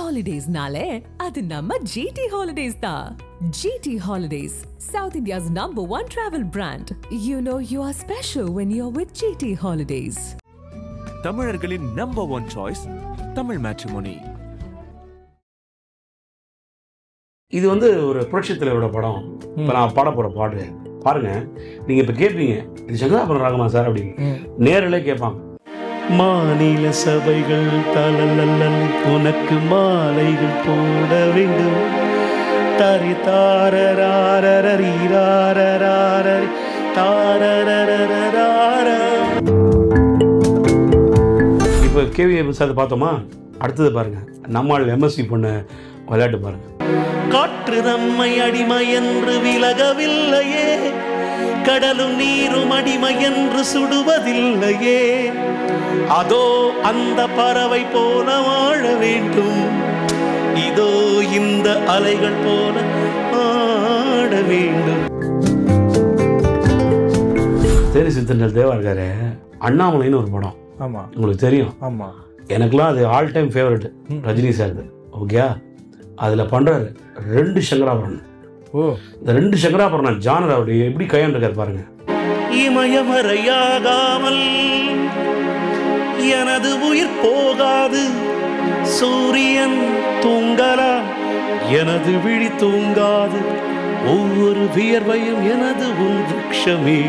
Holidays-nale, adu namma GT Holidays da. GT Holidays, South India's #1 travel brand. You know you are special when you're with GT Holidays. தமிழர்களின் #1 choice Tamil matrimony. இது ஒரு புரட்சி தலைவரோட படம். இப்போ நான் பாட போகிற பாடு பாருங்க. நீங்கள் இப்போ கேட்பீங்க, இது சங்கராபுரம் ராகமா சார் அப்படின்னு நேரிலே கேட்பாங்க. மாநில சபைகள் தலல்லல் உனக்கு மாலைகள் போட வேண்டும். தரி தாரராரரீராரராரரி தாரரரரார. இப்போ கேவி சார் பார்த்தோமா, அடுத்தது பாருங்க. நம்மால் எம்எஸ்சி பொண்ணு விளையாட்டு பாருங்க. காற்று நம்மை அடிமை என்று விலகவில்லையே, கடலும் நீரும் அடிமை என்று சுடுவதில்லையே. அதோ அந்த பறவை போல வாழ வேண்டும், இதோ இந்த அலைகள் போல ஆட வேண்டும். தேனி சித்தஞ்சல் தேவா இருக்காரு, அண்ணாமலைன்னு ஒரு படம். ஆமா, உங்களுக்கு தெரியும். ஆமா, எனக்குலாம் அது all time favourite Rajini sir. Okay, அதில் பண்ணுறாரு 2 சங்கராபரணம். இந்த 2 சங்கராபரணம் ஜானர் அவர் எப்படி கையாண்டிருக்காரு பாருங்க. இமயமறையாகாமல் எனது உயிர் போகாது, சூரியன் தூங்கலா எனது விழி தூங்காது, ஒவ்வொரு வியர்வையும் எனது உன் விருட்சமே,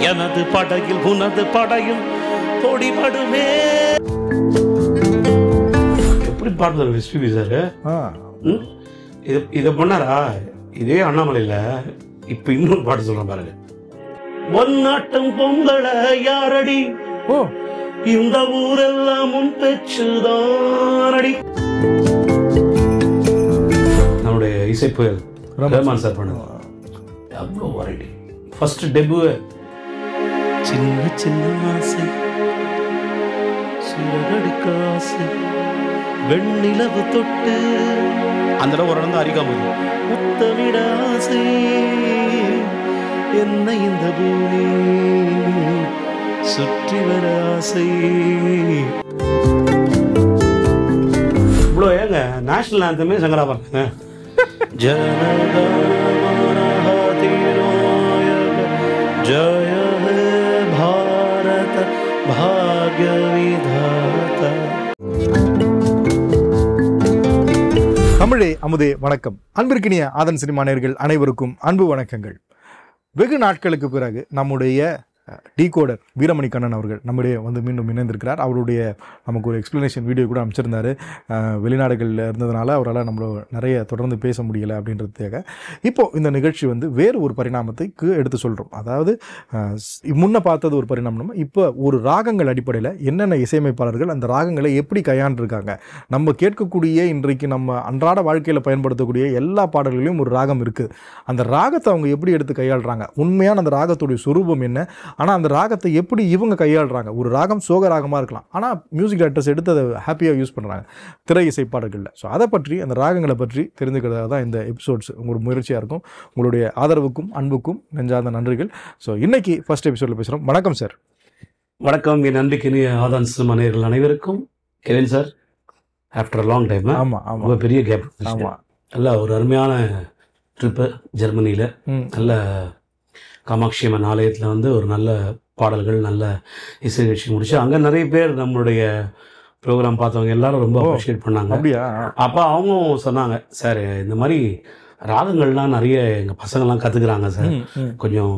எனது படையில் உனது படையும் பொடிபடுமே. எப்படி பாடுறாரு எஸ்பிபி சார். இதை பண்ணாரா? இதே அண்ணாமலையில் இப்போ இன்னொரு பாட்டு சொல்கிறேன் பாருங்க. ஒன்னாட்டம் பொங்கல யாரடி, இந்த ஊரெல்லாம் முன் பெற்றுதானடி. நம்முடைய இசைப்புயல் ரஹ்மான் சார் பண்ணது அவ்வளோ வெரைட்டி. First debut. சின்ன சின்ன ஆசை சிறகடிக்க ஆசை, வெண்ணிலவு தொட்டு அந்த இடம் ஒரு இடம் தான் அரிக்காம முத்தமிட ஆசை, என்ன இந்த பூமி சுற்றி வர ஆசை. இவ்வளோ ஏங்க நேஷனல் ஆந்தமே சங்கராபரணங்க. ஜய ஹே பாரத பாக்ய விதாதா. தமிழே அமுதே வணக்கம். அன்பிற்கினிய ஆதன் சினிமா நேயர்கள் அனைவருக்கும் அன்பு வணக்கங்கள். வெகு நாட்களுக்கு பிறகு நம்முடைய டீகோடர் வீரமணி கண்ணன் அவர்கள் நம்முடைய மீண்டும் இணைந்திருக்கிறார். அவருடைய நமக்கு ஒரு எக்ஸ்பிளனேஷன் வீடியோ கூட அமைச்சிருந்தார். வெளிநாடுகளில் இருந்ததுனால அவரால் நம்மள நிறைய தொடர்ந்து பேச முடியலை அப்படின்றதுக்காக இப்போது இந்த நிகழ்ச்சி வேறு ஒரு பரிணாமத்துக்கு எடுத்து சொல்கிறோம். அதாவது முன்ன பார்த்தது ஒரு பரிணாமம், இப்போ ஒரு ராகங்கள் அடிப்படையில் என்னென்ன இசையமைப்பாளர்கள் அந்த ராகங்களை எப்படி கையாண்டிருக்காங்க. நம்ம கேட்கக்கூடிய இன்றைக்கு நம்ம அன்றாட வாழ்க்கையில் பயன்படுத்தக்கூடிய எல்லா பாடல்களையும் ஒரு ராகம் இருக்குது. அந்த ராகத்தை அவங்க எப்படி எடுத்து கையாளுறாங்க, உண்மையான அந்த ராகத்துடைய சுரூபம் என்ன, ஆனால் அந்த ராகத்தை எப்படி இவங்க கையாளுறாங்க. ஒரு ராகம் சோக ராகமாக இருக்கலாம், ஆனால் மியூசிக் டைரக்டர்ஸ் எடுத்து அதை ஹாப்பியாக யூஸ் பண்ணுறாங்க திரை இசை பாடல்களில். ஸோ அதை பற்றி, அந்த ராகங்களை பற்றி தெரிஞ்சுக்கிறதாக தான் இந்த எபிசோட்ஸ் உங்களுக்கு முயற்சியாக இருக்கும். உங்களுடைய ஆதரவுக்கும் அன்புக்கும் நெஞ்சார்ந்த நன்றிகள். ஸோ இன்னைக்கு ஃபர்ஸ்ட் எபிசோடில் பேசுகிறோம். வணக்கம் சார். வணக்கம். என் நன்றிக்கு ஆதான் சினிமா நேயர்கள் அனைவருக்கும். Kevin sir, after long time. ஆமாம் ஆமாம், ரொம்ப பெரிய கேப். ஆமாம், நல்ல ஒரு அருமையான ட்ரிப்பு ஜெர்மனியில். நல்ல காமாட்சி அம்மன் ஆலயத்தில் ஒரு நல்ல பாடல்கள், நல்ல இசை நிகழ்ச்சி முடிச்சு அங்கே நிறைய பேர் நம்மளுடைய ப்ரோக்ராம் பார்த்தவங்க எல்லாரும் ரொம்ப அப்ரிஷியேட் பண்ணாங்க. அப்படியா? அப்போ அவங்களும் சொன்னாங்க, சார் இந்த மாதிரி ராகங்கள்லாம் நிறைய எங்கள் பசங்கள்லாம் கற்றுக்குறாங்க சார், கொஞ்சம்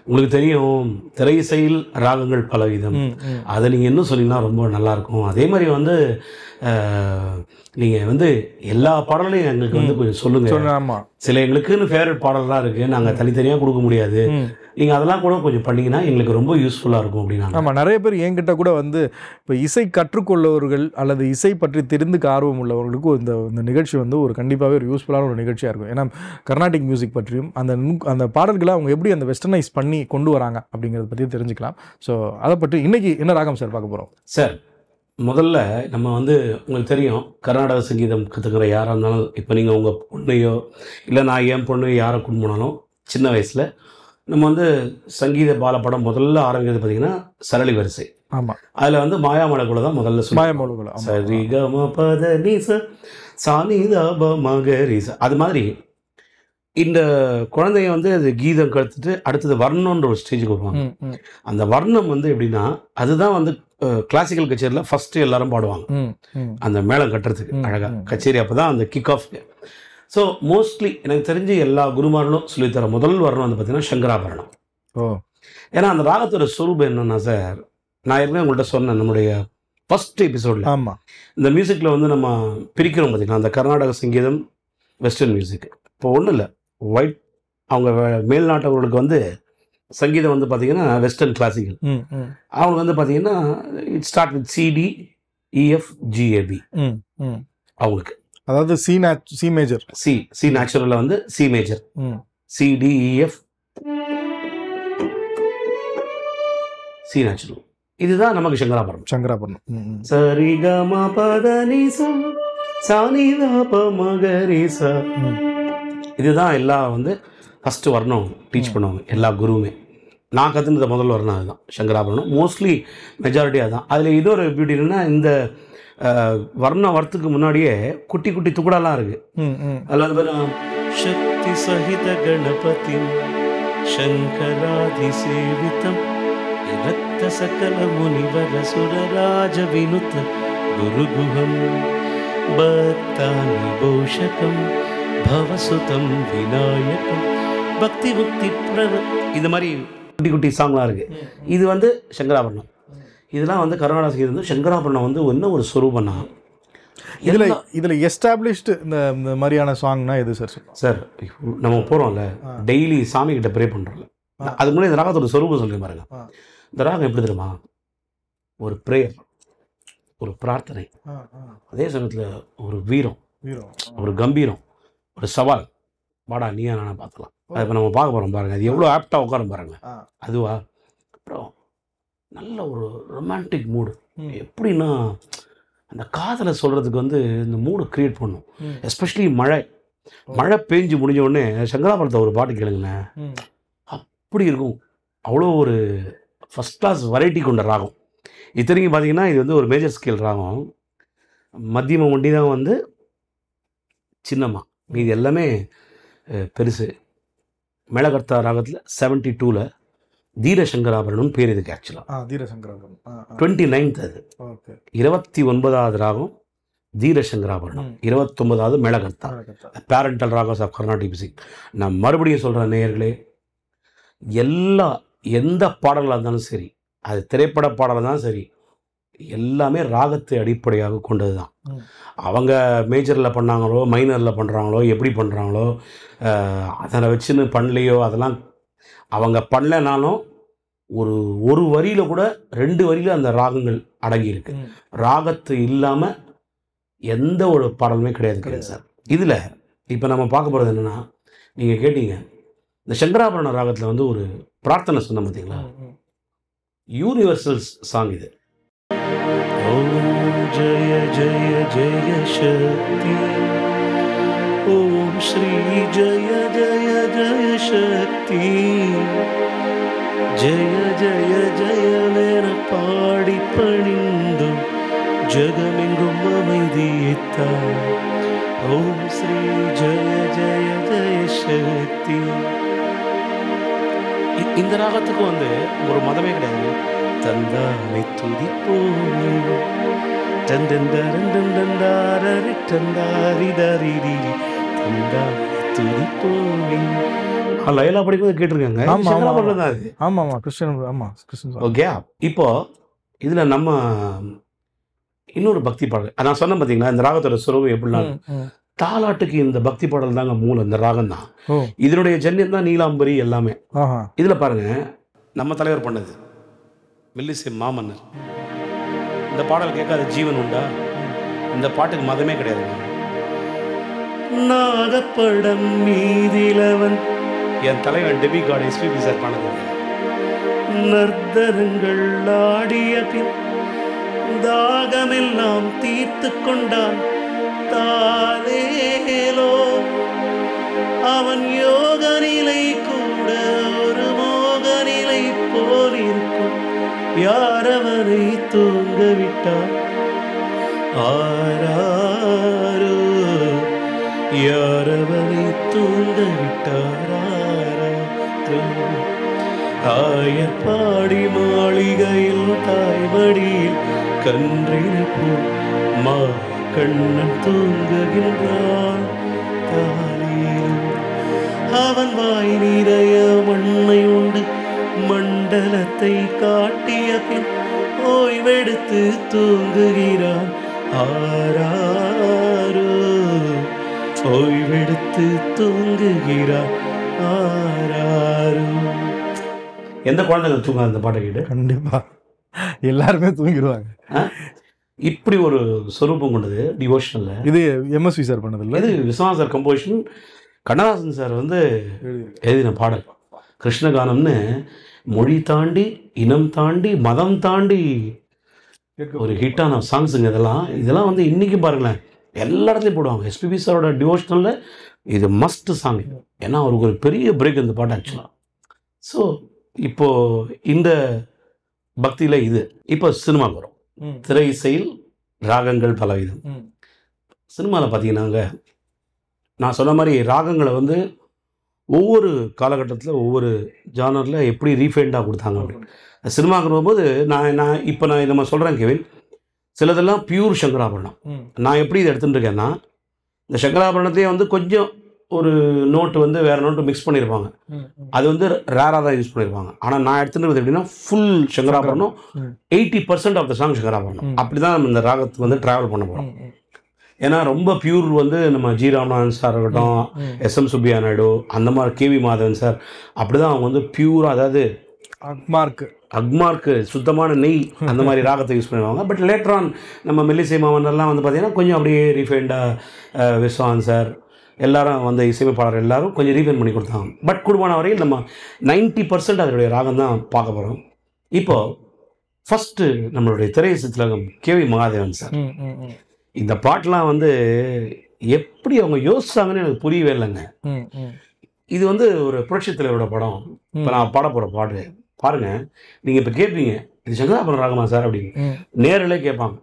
உங்களுக்கு தெரியும் திரை இசையில் ராகங்கள் பலவிதம், அதை நீங்கள் இன்னும் சொன்னீங்கன்னா ரொம்ப நல்லாயிருக்கும். அதே மாதிரி நீங்கள் எல்லா பாடலையும் எங்களுக்கு கொஞ்சம் சொல்லுங்கள். சில எங்களுக்குன்னு ஃபேவரட் பாடல்லாம் இருக்குது, நாங்கள் தனித்தனியாக கொடுக்க முடியாது, நீங்கள் அதெல்லாம் கூட கொஞ்சம் பண்ணிங்கன்னா எங்களுக்கு ரொம்ப யூஸ்ஃபுல்லாக இருக்கும் அப்படின்னா. ஆமாம், நிறைய பேர் என்கிட்ட கூட இப்போ இசை கற்றுக்கொள்ளவர்கள் அல்லது இசை பற்றி தெரிந்துக்க ஆர்வம் உள்ளவர்களுக்கு இந்த நிகழ்ச்சி ஒரு கண்டிப்பாகவே ஒரு யூஸ்ஃபுல்லான ஒரு நிகழ்ச்சியாக இருக்கும். ஏன்னா கர்நாடிக் மியூசிக் பற்றியும் அந்த பாடல்களை அவங்க எப்படி அந்த வெஸ்டர்னைஸ் பண்ணி கொண்டு வராங்க அப்படிங்கிறத பற்றி தெரிஞ்சுக்கலாம். ஸோ அதை பற்றி இன்னைக்கு என்ன ராகம் சார் பார்க்க போகிறோம்? சார், முதல்ல நம்ம உங்களுக்கு தெரியும், கர்நாடக சங்கீதம் கற்றுக்கிற யாராக இருந்தாலும், இப்போ நீங்கள் உங்கள் பொண்ணையோ இல்லை நான் என் பொண்ணையோ யாரை கொண்டு போனாலும் சின்ன வயசில் நம்ம வந்து சங்கீத பாலப்படம் முதல்ல ஆரம்பிக்கிறது பார்த்தீங்கன்னா சரளி வரிசை. ஆமா, அதில் வந்து மாயாமலக்குள்ள தான் முதல்ல மாயமொழிகள். ஆமா. சரி கம பத நீச சானிதாப மகரிச. அது மாதிரி இந்த குழந்தைய வந்து அது கீதம் கற்றுட்டு அடுத்தது வர்ணம்ன்ற ஒரு ஸ்டேஜுக்கு வருவாங்க. ம், ம், அந்த வர்ணம் வந்து எப்படின்னா அதுதான் வந்து கிளாசிக்கல் கச்சேரியில் ஃபஸ்ட்டு எல்லாரும் பாடுவாங்க. ம், ம். அந்த மேளம் கட்டுறதுக்கு ம், அழகாக ம். கச்சேரி அப்போ தான் அந்த கிக் ஆஃப். ஸோ மோஸ்ட்லி எனக்கு தெரிஞ்சு எல்லா குருமார்களும் சொல்லித்தர முதல் வர்ணம் வந்து பார்த்தீங்கன்னா சங்கராபரணம். ஓ, ஏன்னா அந்த ராகத்தோட சொரூபம் என்னன்னா சார், நான் ஏற்கனவே உங்கள்கிட்ட சொன்னேன் நம்முடைய ஃபர்ஸ்ட் எபிசோடில், ஆமா, இந்த மியூசிக்கில் வந்து நம்ம பிரிக்கிறோம் பார்த்தீங்கன்னா அந்த கர்நாடக சங்கீதம் வெஸ்டர்ன் மியூசிக். இப்போ ஒன்றும் இல்லை, ஒயிட் அவங்க மேல்நாட்டவர்களுக்கு வந்து சங்கீதம் வந்து பார்த்தீங்கன்னா வெஸ்டர்ன் கிளாசிக்கல். ம், ம், அவங்க வந்து பார்த்தீங்கன்னா it start with CD EF GAB. ம், ம். அவங்களுக்கு அதாவது சி மேஜர். சி நேச்சுரலில் வந்து சி மேஜர், ம், சிடிஇஎஃப் சி நேச்சுரல். இதுதான் நமக்கு சங்கராபரணம். சங்கராபரணம். ம், ம். சரி கம பத நிசா சானிதாப மகரிசா. ம். இதுதான் எல்லாம் வந்து ஃபஸ்ட்டு வர்ணம் டீச் பண்ணுவாங்க எல்லா குருவுமே. நான் கற்றுனது முதல் வர்ணம் அதுதான் சங்கராபரணம். மோஸ்ட்லி மெஜாரிட்டி அதுதான். அதில் இன்னொரு பியூட்டி என்னன்னா இந்த வர்ணம் வரத்துக்கு முன்னாடியே குட்டி குட்டி துக்குடாலாம் இருக்குது. ம், ம். அதில் வந்து शक्ति सहित गणपति शंकराधिसेवितं विरक्त सकल मुनिवर सुरराज विनुत गुरुगुहं भक्तानि भूषकं भवसुतं विनायकं भक्ति मुक्ति प्रव. இந்த மாதிரி குட்டி குட்டி சாங்லாம் இருக்குது. இது வந்து சங்கராபரணம். இதெல்லாம் வந்து கர்நாடக சங்கீதம் வந்து சங்கராபரணம் வந்து என்ன ஒரு சொரூபம்னா இதுல எஸ்டாப்ளிஷ்டு இந்த மாதிரியான சாங்னா எது சார் சொல்லுவோம்? சார் நம்ம போகிறோம்ல டெய்லி சாமி கிட்ட ப்ரே பண்ணுறோம்ல, அதுக்கு முன்னாடி இந்த ராகத்தோட சொரூபம் சொல்லி பாருங்க. இந்த ராகம் எப்படி தெரியுமா? ஒரு ப்ரேயர், ஒரு பிரார்த்தனை, அதே சமயத்தில் ஒரு வீரம், ஒரு கம்பீரம், ஒரு சவால். வாடா நீயா நானா பார்த்துக்கலாம். அது இப்போ நம்ம பார்க்க போகிறோம் பாருங்கள். அது எவ்வளோ ஆப்டாக உட்காரம் பாருங்க. அதுவா அப்புறம் நல்ல ஒரு ரொமான்டிக் மூடு. எப்படின்னா அந்த காதலை சொல்கிறதுக்கு வந்து இந்த மூடு க்ரியேட் பண்ணும். எஸ்பெஷலி மழை பெஞ்சு முடிஞ்ச உடனே சங்கராபரணத்தை ஒரு பாட்டு கேளுங்களேன், அப்படி இருக்கும். அவ்வளோ ஒரு ஃபஸ்ட் கிளாஸ் வெரைட்டி கொண்ட ராகம். இத்தனைக்கும் பார்த்தீங்கன்னா இது வந்து ஒரு மேஜர் ஸ்கேல் ராகம். மத்தியம ஒண்டி தான் வந்து சின்னம்மா, இது எல்லாமே பெருசு. மேளகர்த்தா ராகத்தில் 72ல் தீரசங்கராபரணம் பேர் இதுக்கு. ஆக்சுவலாக தீரசங்கராபரணம் 29th அது. 29வது ராகம் தீரசங்கராபரணம், 29வது மேளகர்த்தா, parental ragas of Carnatic music. நான் மறுபடியும் சொல்கிறேன் நேயர்களே, எந்த பாடலாக இருந்தாலும் சரி, அது திரைப்பட பாடலாக இருந்தாலும் சரி, எல்லாமே ராகத்தை அடிப்படையாக கொண்டது தான். அவங்க மேஜரில் பண்ணாங்களோ மைனரில் பண்ணுறாங்களோ எப்படி பண்ணுறாங்களோ அதை வச்சுன்னு பண்ணலையோ, அதெல்லாம் அவங்க பண்ணலைனாலும் ஒரு வரியில் கூட 2 வரியில் அந்த ராகங்கள் அடங்கியிருக்கு. ராகத்து இல்லாமல் எந்த ஒரு பாடலுமே கிடையாது சார். இதில் இப்போ நம்ம பார்க்க போகிறது என்னென்னா, நீங்கள் கேட்டீங்க இந்த சங்கராபரண ராகத்தில் வந்து ஒரு பிரார்த்தனை சொன்ன பார்த்தீங்களா, யூனிவர்சல் சாங் இது. ओम जय जय जय शक्ति ओम श्री जय जय जय शक्ति जय जय जय मेर पाड़ी पणिंदु जगमेंगुम அமைதியைத்தா ओम श्री जय जय जय शक्ति. இந்த ராகத்துக்கு வந்து ஒரு மதமே கிடையாது. தந்தானை துதிப்போமே தந்தந்தாரந்தந்தாரி தந்தாரிதாரிரி தந்தானை துதிப்போமே. லைலா படிக்கும்போது கேட்டிருக்காங்க. சங்கராபரணம் தான் அது. ஆமாம், கிருஷ்ணன். ஓகே, இப்போ இதில் நம்ம இன்னொரு பக்தி பாடல் நான் சொன்னேன் பார்த்தீங்களா, இந்த ராகத்தோட சுரூபம் எப்படின்னா தாலாட்டுக்கு இந்த பக்தி பாடல் தாங்க மூலம். இந்த ராகம் தான் இதனுடைய ஜன்யம் தான் நீலாம்பரி எல்லாமே. இதில் பாருங்க, நம்ம தலைவர் பண்ணது மெல்லிசை மாமன்னர். இந்த பாடல் கேட்காத ஜீவன் உண்டா? இந்த பாட்டுக்கு மதமே கிடையாது. நாகப்படம் மீதிலவன் என் தலைவன் டெபி கார்டு எஸ்பிபி சார் பண்ணது. நர்தனங்கள் ஆடிய பின் தாகமெல்லாம் தீர்த்து கொண்டான் தாலேலோ. அவன் யோக நிலை கூட ஒரு அவனை தூங்க விட்டார். ஆராரோ யார் அவனை தூங்க விட்டார். ஆராரோ ஆயப்பாடி மாளிகையில் தாய்மடியில் கன்றினை போல் மா கண்ணன் தூங்குகின்றான். தாலியில் அவன் வாய் நிறைய மண்ணை உண்டு மண்டலத்தை காட்டிய பின் ஓய்வெடுத்து தூங்குகிறான். ஆராரோ ஓய்வெடுத்து தூங்குகிறான். ஆராரோ. எந்த குழந்தைகள் தூங்காது இந்த பாட்டை கேட்டு? கண்டிப்பா எல்லாருமே தூங்கிடுவாங்க. இப்படி ஒரு சொரூபம் கொண்டது டிவோஷனல்ல. இது எம்எஸ்வி சார் பண்ணது இல்லை, இது Viswanath sir composition. Kannadasan sir வந்து எழுதின பாடல் கிருஷ்ணகானம்னு மொழி தாண்டி இனம் தாண்டி மதம் தாண்டி ஒரு ஹிட்டான சாங்ஸுங்க. இதெல்லாம் வந்து இன்றைக்கும் பாருங்களேன் எல்லா இடத்துலையும் போடுவாங்க. எஸ்பிபி சாரோட டிவோஷனலில் இது மஸ்ட் சாங். ஏன்னா அவருக்கு ஒரு பெரிய பிரேக் இந்த பாட்டு ஆக்சுவலாக. ஸோ இப்போது இந்த பக்தியில் இது இப்போ சினிமாவுக்கு வரும். திரை இசையில் ராகங்கள் பலவிதம். சினிமாவில் பார்த்தீங்கன்னாங்க நான் சொன்ன மாதிரி ராகங்களை வந்து ஒவ்வொரு காலகட்டத்தில் ஒவ்வொரு ஜானரில் எப்படி ரீஃபைண்டாக கொடுத்தாங்க அப்படின்னு சினிமாவுக்கு வரும்போது நான் நம்ம சொல்கிறேன் கெவின், சிலதெல்லாம் பியூர் சங்கராபரணம். நான் எப்படி இதை எடுத்துகிட்டு இருக்கேன்னா, இந்த சங்கராபரணத்தையே வந்து கொஞ்சம் ஒரு நோட்டு வந்து வேறு நோட்டு மிக்ஸ் பண்ணியிருப்பாங்க. அது வந்து ரேராக தான் யூஸ் பண்ணியிருப்பாங்க. ஆனால் நான் எடுத்துகிட்டு எப்படின்னா full Sankarabharanam, 80% of the song Sankarabharanam. அப்படி தான் நம்ம இந்த ராகத்துக்கு வந்து ட்ராவல் பண்ண போகிறோம். ஏன்னா ரொம்ப பியூர் வந்து நம்ம ஜி ராமநாதன் சார் இருக்கட்டும், எஸ்எம் சுப்பியா நாயுடு, அந்த மாதிரி கேவி மாதவன் சார், அப்படி தான் அவங்க வந்து பியூராக, அதாவது அக்மார்க்கு சுத்தமான நெய் அந்த மாதிரி ராகத்தை யூஸ் பண்ணுவாங்க. பட் லேட்டரான் நம்ம மெல்லிசை மாமன்னர்லாம் வந்து பார்த்திங்கன்னா கொஞ்சம் அப்படியே ரீஃபைண்டாக விஸ்வநாதன் சார் எல்லாரும் வந்து இசையமைப்பாளர் எல்லாரும் கொஞ்சம் ரீஃபைன் பண்ணி கொடுத்தாங்க. பட் குடும்பமான வரையில் நம்ம 90% அதனுடைய ராகம் தான் பார்க்க போகிறோம். இப்போது ஃபஸ்ட்டு நம்மளுடைய திரை இசை திலகம் கேவி மகாதேவன் சார். இந்த பாட்டெலாம் வந்து எப்படி அவங்க யோசிச்சாங்கன்னு எனக்கு புரியவே இல்லைங்க. இது வந்து ஒரு புரட்சி தலைவரோட படம். இப்போ நான் பாட போகிற பாட்டு பாருங்கள், நீங்கள் இப்போ கேட்பீங்க இது சங்கராபரண ராகமா சார் அப்படின்னு நேரிலே கேட்பாங்க.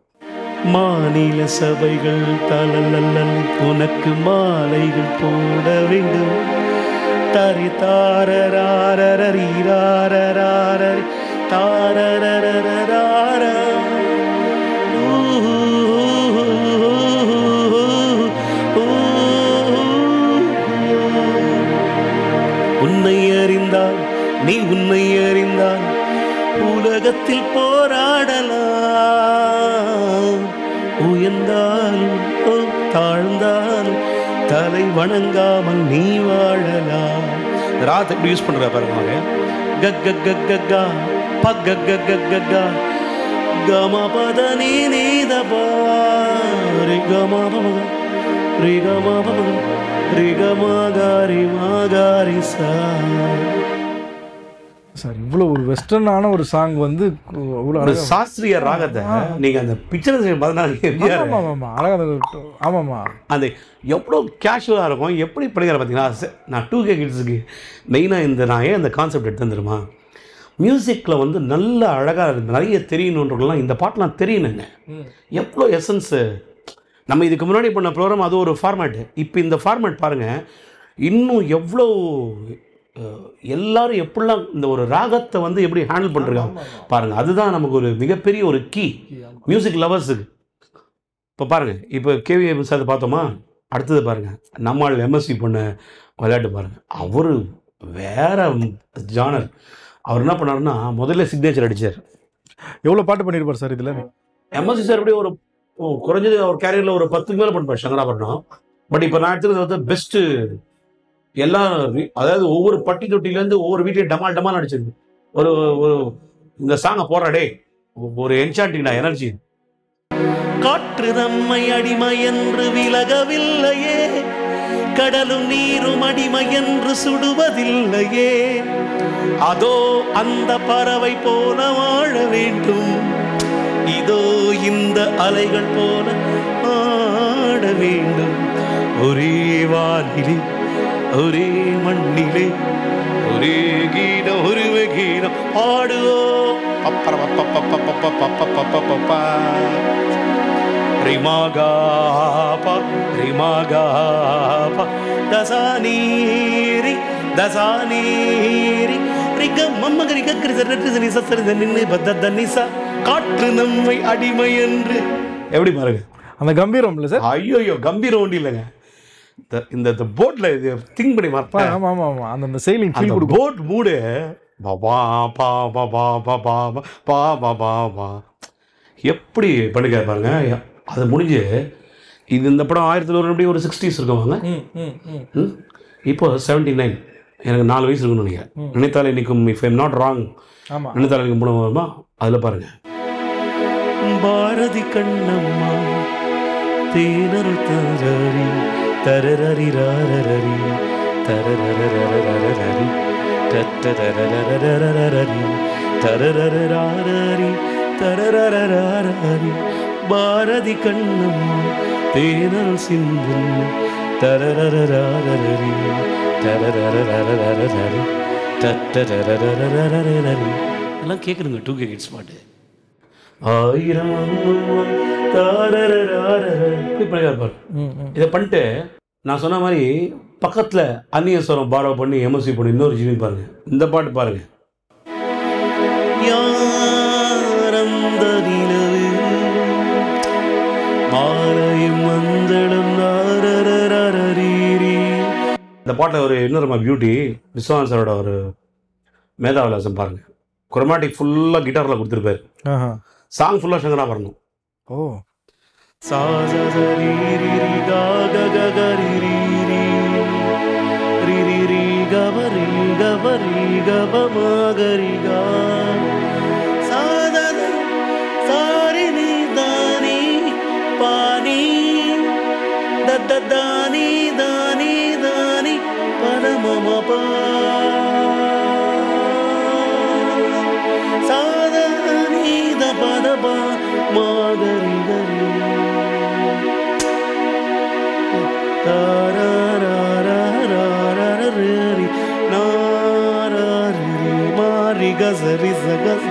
மாநில சபைகள் தலல்லல் உனக்கு மாலைகள் போட வேண்டும். தரி தாரராரரீராரராரரி தாரரரரார உன்னை அறிந்தால் நீ உன்னை அறிந்தால் உலகத்தில் போராடலாம். உயர்ந்தாலும் தாழ்ந்தாலும் தலை வணங்காமல் நீ வாழலாம். ராத் எப்படி யூஸ் பண்ற பாருங்க. கக்கக்கக்கக்கா பக்கக்கக்கக்கா கமபத நீதபா ரிகமபா ரிகமபா ரிகமகாரி மகாரி சார். இவ்வளோ ஒரு வெஸ்டர்னான ஒரு சாங் வந்து ஒரு சாஸ்திரிய ராகத்தை நீங்கள் அந்த பிக்சர் ஆமாம்மா அது எவ்வளோ கேஷுவலாக இருக்கும். எப்படி படிக்கிற பார்த்தீங்கன்னா, நான் 2K கிட்ஸுக்கு மெயினாக நான் ஏன் இந்த கான்செப்ட் எடுத்து வந்துருமா, மியூசிக்கில் வந்து நல்ல அழகாக நிறைய தெரியணுன்றலாம் இந்த பாட்டெலாம் தெரியணுங்க. எவ்வளோ எசன்ஸு. நம்ம இதுக்கு முன்னாடி பண்ண ப்ரோக்ராம் அது ஒரு ஃபார்மேட்டு. இப்போ இந்த ஃபார்மேட் பாருங்கள், இன்னும் எவ்வளோ எல்லாரும் எப்படிலாம் இந்த ஒரு ராகத்தை வந்து எப்படி ஹேண்டில் பண்ணுறாங்க பாருங்கள். அதுதான் நமக்கு ஒரு மிகப்பெரிய ஒரு கீ மியூசிக் லவர்ஸுக்கு. இப்போ பாருங்கள், இப்போ கேவிஎம் சார் பார்த்தோமா, அடுத்தது பாருங்கள் நம்மால் எம்எஸ்சி பண்ண விளையாட்டு பாருங்கள். அவர் வேற ஜானர். அவர் என்ன பண்ணாருன்னா முதல்ல சிக்னேச்சர் அடித்தார். எவ்வளோ பாட்டு பண்ணியிருப்பார் சார் இதில்? எம்எஸ்சி சார் அப்படியே ஒரு குறைஞ்சது அவர் கேரியரில் ஒரு 10 மேலே பண்ணிப்பார் சங்கராபரணம். பட் இப்போ நான் எடுத்துக்கிறது வந்து பெஸ்ட்டு. எல்லாம் அதாவது ஒவ்வொரு பட்டி தொட்டிலேருந்து ஒவ்வொரு வீட்லையும் டமால் டமால் அடிச்சிருக்கு. ஒரு ஒரு இந்த சாங்கை போராடே ஒரு என்சாண்டிங்டா எனர்ஜி. காற்று நம்மை அடிமை என்று விலகவில்லையே, கடலும் நீரும் அடிமை என்று சுடுவதில்லையே. அதோ அந்த பறவை போல வாழ வேண்டும், இதோ இந்த அலைகள் போல ஆட வேண்டும். ஒரே வானிலே ஒரே மண்ணிலே ஒரே கீதம் ஒருவே கீதம் பாடுவோம் ரிமாகாபா ரிமாகாபா தசானீரி தசானீரி ரிக மம்மக ரிக கிரிச நிச நின்னு பத்த நிசா காற்று நம்மை அடிமை என்று. எப்படி பாருங்க அந்த கம்பீரம் இல்லை சார்? ஐயோ கம்பீரம் ஒன்றும் இல்லைங்க. இந்த போட்ல இது திங்க் பண்ணி மாட்டா. ஆமா ஆமா ஆமா அந்த செயிலிங் ஃபீல் கொடுக்கும். போட் மூடு பாபா பா பா பா பா பா பா பா பா பா எப்படி பண்ணிக்க பாருங்க. அது முடிஞ்சு இந்த படம் 1900 ஒரு 60s இருக்குவாங்க. இப்போ 79. எனக்கு 4 வயசு இருக்குன்னு நினைக்கிறேன். நினைத்தாலே நிற்கும் இஃப் ஐம் நாட் ராங். நினைத்தாலே நிற்கும் படம் வருமா அதில் பாருங்க. பாரதி கண்ணம்மா தேனரு தரரி தரரரி ராரரி தரரரரரரரி தரரரரரரரி தரரரரரரி தரரரரரரி பாரதி கண்ணம்மா தேனரு சிந்தும் தரரரரரரரி தரரரரரரரி தரரரரரரரி எல்லாம் கேட்குறங்க 2K கிட்ஸ் பாட்டு. 1000 இதை பண்ணிட்டு நான் சொன்ன மாதிரி பக்கத்தில் அந்நியஸ்வரம் பாரோ பண்ணி எம்எஸ்சி பண்ணி இன்னொரு ஜீவி பாருங்க. இந்த பாட்டு பாருங்க. இந்த பாட்டில் ஒரு இன்னொரு பியூட்டி விஸ்வநாத் சாரோட ஒரு மேதாவிலாசம் பாருங்க. குரோமாட்டிக் ஃபுல்லாக கிட்டாரில் கொடுத்துருப்பாரு. சாங் ஃபுல்லாக சங்கரா வரணும். ஓ தானி தானி தானி பரமமபா சாதனீத பதபா மாகரி கரி தாரரரரரரரி நாரரி மாரி கசரி சகச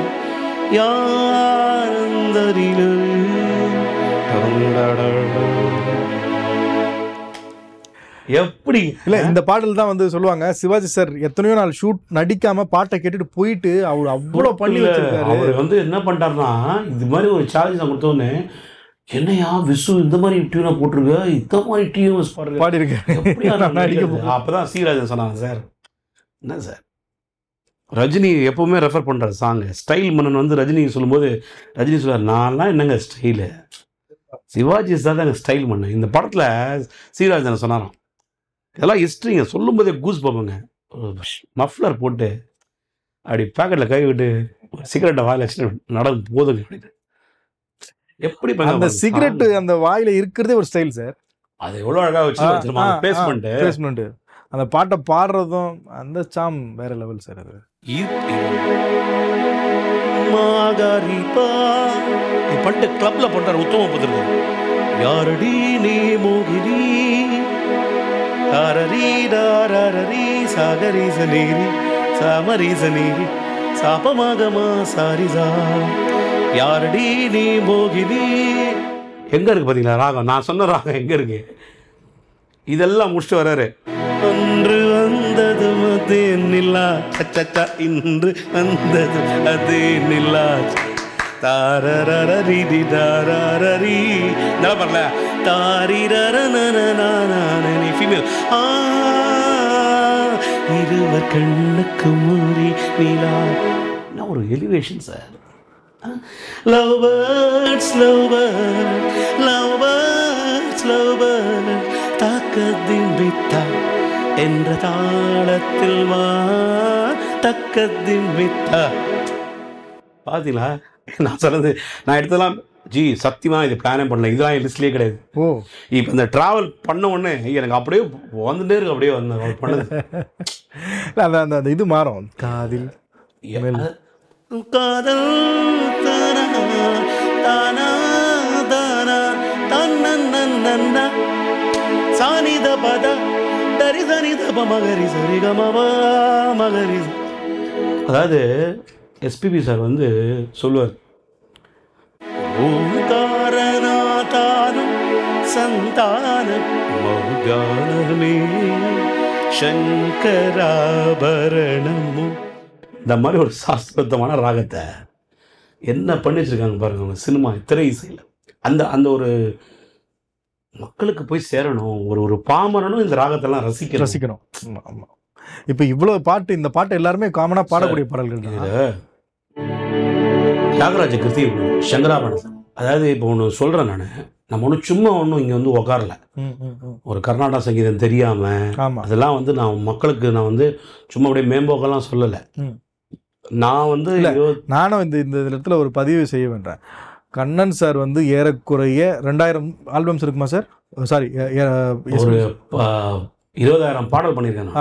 யாரந்தரிலு எப்படி இல்ல இந்த பாடல் தான் வந்து சொல்லுவாங்க சிவாஜி சார் எத்தனையோ நாள் ஷூட் நடிக்காம பாட்டை கேட்டுட்டு போயிட்டு அவர் அவ்வளவு பண்ணி வச்சிருக்காரு. அவர் வந்து என்ன பண்ணிட்டாருன்னா இது மாதிரி ஒரு சேலஞ்ச் நான் கொடுத்தோன்னே என்னையா விசு இந்த மாதிரி டியூனை போட்டிருக்க இந்த மாதிரி டியூன்ஸ் பாடிருக்கேன். அப்பதான் சீராஜன் சொன்னாங்க சார் என்ன சார் ரஜினி எப்பவுமே ரெஃபர் பண்றாரு சாங் ஸ்டைல் மன்னன் வந்து ரஜினி சொல்லும்போது ரஜினி சொல்றாரு நான்லாம் என்னங்க ஸ்டைலு சிவாஜி சார் தாங்க ஸ்டைல் மன்னன். இந்த படத்துல சீராஜன் சொன்னாராம் இதெல்லாம் ஹிஸ்ட்ரிங்க சொல்லும் போதே கூஸ் பார்ப்போங்க. மஃப்ளர் போட்டு அப்படி பேக்கெட்டில் கை விட்டு சிகரெட்டை வாயில் வச்சுட்டு நடந்து போதுங்க அப்படின்னு. எப்படி அந்த சிகரெட் அந்த வாயில இருக்கிறதே ஒரு ஸ்டைல் சார். அது எவ்வளோ அழகாக வச்சு பேஸ்மெண்ட் அந்த பாட்டை பாடுறதும் அந்த சாம் வேற லெவல் சார். அது பண்ணிட்டு கிளப்ல பண்றாரு உத்தம புத்திரன் யாரடி நீ மோகினி தாரரி தாரரி சாகரி சனீரி சாமரி சனீரி சாபமாகமா சாரிசா யாரடி நீ மோகினி. எங்க இருக்கு பாத்தீங்களா ராகம்? நான் சொன்ன ராகம் எங்க இருக்கு? இதெல்லாம் முடிச்சுட்டு வர்றாரு. அன்று வந்தது அதே நிலா சச்சா இன்று வந்தது அதே நிலா தாரரரி தாரரி நல்லா பண்ணல தாரிரரனனனனனனனி ஃபீமேல் இருவர் கண்ணுக்கு மூடி நிலா. என்ன ஒரு elevation sir. Love birds love bird love birds love bird தாக்கத்தின் வித்தா என்ற தாளத்தில் வா தக்கத்தின் வித்தா. பார்த்தீங்களா நான் சொன்னது? நான் எடுத்ததெல்லாம் ஜி சத்தியமாக இது பிளானே பண்ணல. இதெல்லாம் என் லிஸ்ட்லேயே கிடையாது. ஓ இப்போ இந்த ட்ராவல் பண்ண உடனே எனக்கு அப்படியே வந்துட்டே இருக்கு. அப்படியே வந்து பண்ணது அந்த அந்த இது மாறும். காதில் காதல் தானா தானா தானா தன்னன்னா சானித பத தரிசனித மகரி சரிகமவா மகரி. அதாவது எஸ்பிபி சார் வந்து சொல்லுவார், ஓங்காரநாதானம் சந்தானம் மௌகானமே சங்கராபரணமும். இந்த மாதிரி ஒரு சாஸ்திரத்தமான ராகத்தை என்ன பண்ணி வச்சுருக்காங்க பாருங்க அவங்க சினிமா திரை இசையில். அந்த அந்த ஒரு மக்களுக்கு போய் சேரணும், ஒரு பாமரனும் இந்த ராகத்தெல்லாம் ரசிக்கணும். ஆமாம். இப்போ இவ்வளோ பாட்டு, இந்த பாட்டு எல்லாருமே காமனாக பாடக்கூடிய பாடல்கள் தான். தியாகராஜ கிருதி சங்கராபரணம். அதாவது இப்போ ஒன்று சொல்கிறேன், நம்ம ஒன்றும் சும்மா ஒன்றும் இங்கே வந்து உக்காரல. ஒரு கர்நாடக சங்கீதம் தெரியாமல் அதெல்லாம் வந்து நான் மக்களுக்கு நான் வந்து சும்மா அப்படியே மேம்போக்கெல்லாம் சொல்லலை. நான் வந்து நானும் இந்த இடத்துல ஒரு பதிவு செய்ய வேண்டேன். கண்ணன் சார் வந்து ஏறக்குறைய 2000 ஆல்பம்ஸ் இருக்குமா சார்? சாரி, ஒரு 20,000 பாடல் பண்ணியிருக்காங்க.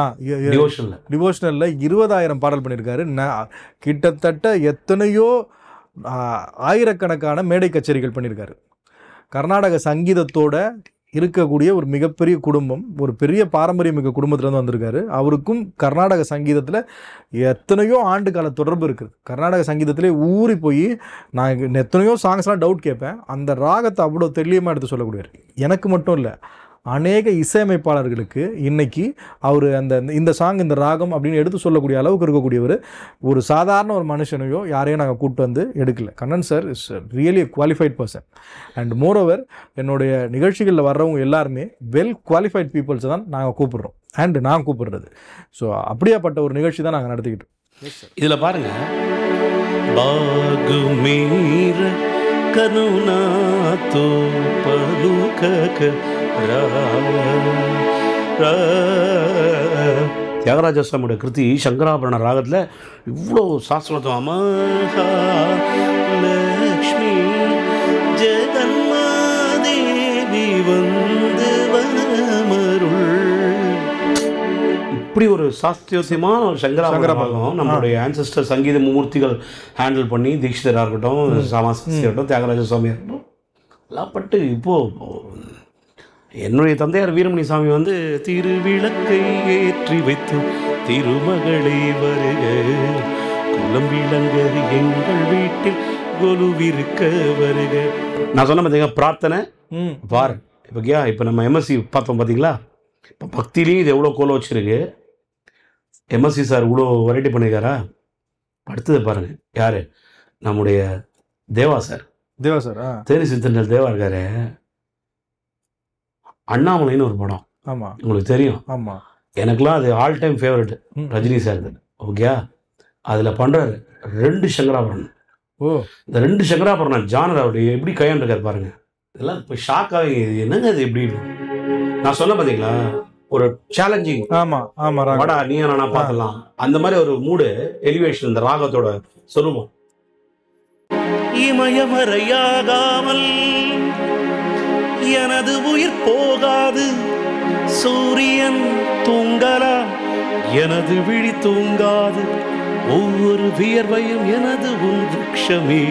டிவோஷனல்ல 20,000 பாடல் பண்ணியிருக்காரு. கிட்டத்தட்ட எத்தனையோ ஆயிரக்கணக்கான மேடை கச்சேரிகள் பண்ணியிருக்காரு. கர்நாடக சங்கீதத்தோட இருக்கக்கூடிய ஒரு மிகப்பெரிய குடும்பம், ஒரு பெரிய பாரம்பரியமிக்க குடும்பத்திலேருந்து வந்திருக்காரு. அவருக்கும் கர்நாடக சங்கீதத்தில் எத்தனையோ ஆண்டு கால தொடர்பு இருக்குது. கர்நாடக சங்கீதத்திலே ஊறி போய் நான் எத்தனையோ சாங்ஸ்லாம் டவுட் கேட்பேன். அந்த ராகத்தை அவ்வளோ தெளியமாக எடுத்து சொல்லக்கூடியவர். எனக்கு மட்டும் இல்லை, அநேக இசையமைப்பாளர்களுக்கு இன்னைக்கு அவர் இந்த சாங் இந்த ராகம் அப்படின்னு எடுத்து சொல்லக்கூடிய அளவுக்கு இருக்கக்கூடியவர். ஒரு சாதாரண ஒரு மனுஷனையோ யாரையும் நாங்கள் கூப்பிட்டு வந்து எடுக்கல. Kannan sir is really qualified person. And moreover என்னுடைய நிகழ்ச்சிகளில் வர்றவங்க எல்லாருமே வெல் குவாலிஃபைட் பீப்புள்ஸை தான் நாங்கள் கூப்பிடுறோம். அண்ட் நான் கூப்பிடுறது. ஸோ அப்படியாப்பட்ட ஒரு நிகழ்ச்சி தான் நாங்கள் நடத்திக்கிட்டோம். இதில் பாருங்க, பாகுமீர கருணாத்தோ பலுகக தியாகராஜ சுவாமியோட கிருதி சங்கராபரண ராகத்தில் இவ்வளோ சாஸ்திரத்துவம். லக்ஷ்மி ஜெகன்மாதேவி வந்து வனமருள். இப்படி ஒரு சாஸ்திரமான ஒரு சங்கராபரண ராகம் நம்மளுடைய ஆன்செஸ்டர் சங்கீத மூர்த்திகள் ஹேண்டில் பண்ணி, தீட்சிதராக இருக்கட்டும், சாமாசாஸ்திரியாக இருக்கட்டும், தியாகராஜ சுவாமியாக இருக்கட்டும், எல்லாம் பட்டு இப்போது என்னுடைய தந்தையார் வீரமணி சாமி வந்து திருவிளக்கை ஏற்றி வைத்து திருமகளை வருக குலம் விளங்க எங்கள் வீட்டில் கொலுவிருக்க வருக. நான் சொன்ன பார்த்தீங்க பிரார்த்தனை பார். இப்போ நம்ம எம்எஸ்சி பார்த்தோம் பார்த்தீங்களா? இப்போ பக்திலையும் இது எவ்வளோ கோலம் வச்சுருக்கு. எம்எஸ்சி சார் இவ்வளோ வெரைட்டி பண்ணியிருக்காரா? அடுத்தது பாருங்க, யார்? நம்முடைய தேவா சார். தேனி சித்தனல் தேவா இருக்காரு. அண்ணாமலைன்னு ஒரு படம். ஆமாம், உங்களுக்கு தெரியும். ஆமாம், எனக்குலாம் அது all time favourite Rajini sir. Okay, அதில் பண்ணுறாரு 2 சங்கராபரணம். இந்த 2 சங்கராபரணம் ஜானர் அவருடைய எப்படி கையாண்டிருக்காரு பாருங்க. இதெல்லாம் இப்போ ஷாக்காக, என்னங்க அது எப்படி? நான் சொன்ன பார்த்தீங்களா, ஒரு சேலஞ்சிங். வடா நீ நான் பார்க்கலாம், அந்த மாதிரி ஒரு மூடு எலிவேஷன் இந்த ராகத்தோட சொருபம். இமயமறையாகாமல் எனது உயிர் போகாது, சூரியன் தூங்கலா எனது விழி தூங்காது, ஒவ்வொரு வியர்வையும் எனது உன் விருட்சமே,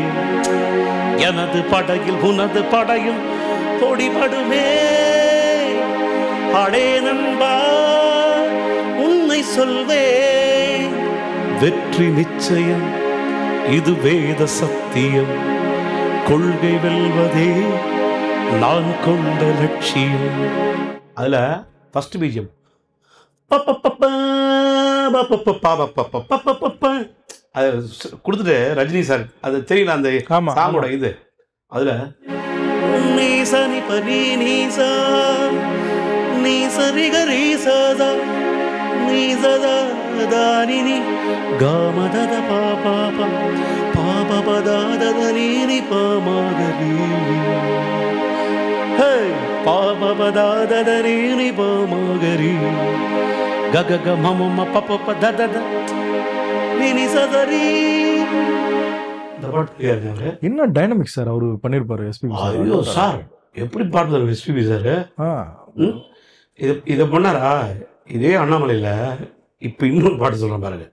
எனது படையில் உனது படையும் பொடிபடுமே. அடே நண்பா உன்னை சொல்வேன், வெற்றி நிச்சயம், இது வேத சத்தியம், கொள்கை வெல்வதே நான் கொண்ட லட்சியம். அதில் ஃபர்ஸ்ட் பீஜியம் அது கொடுத்துட்டு ரஜினி சார், அது தெரியல அந்த சாங்கோட இது. அதில் நீசனி பனி நீசா நீசரி கரி சதா நீசதா தானினி காமதத பாபா பாபபதாதத நீனி பாமகரி ஹே பாபபதாதத நீனி பாமகரி ககக மமம பப்ப ததத நீனி சதரி. என்ன டைனமிக் சார் அவரு பண்ணிருப்பாரு எஸ்பிபி சார். ஐயோ சார், எப்படி பாடுறாரு எஸ்பிபி சார். இதை பண்ணாரா? இதே அண்ணாமலையில் இப்போ இன்னொரு பாட்டு சொல்கிறேன் பாருங்க.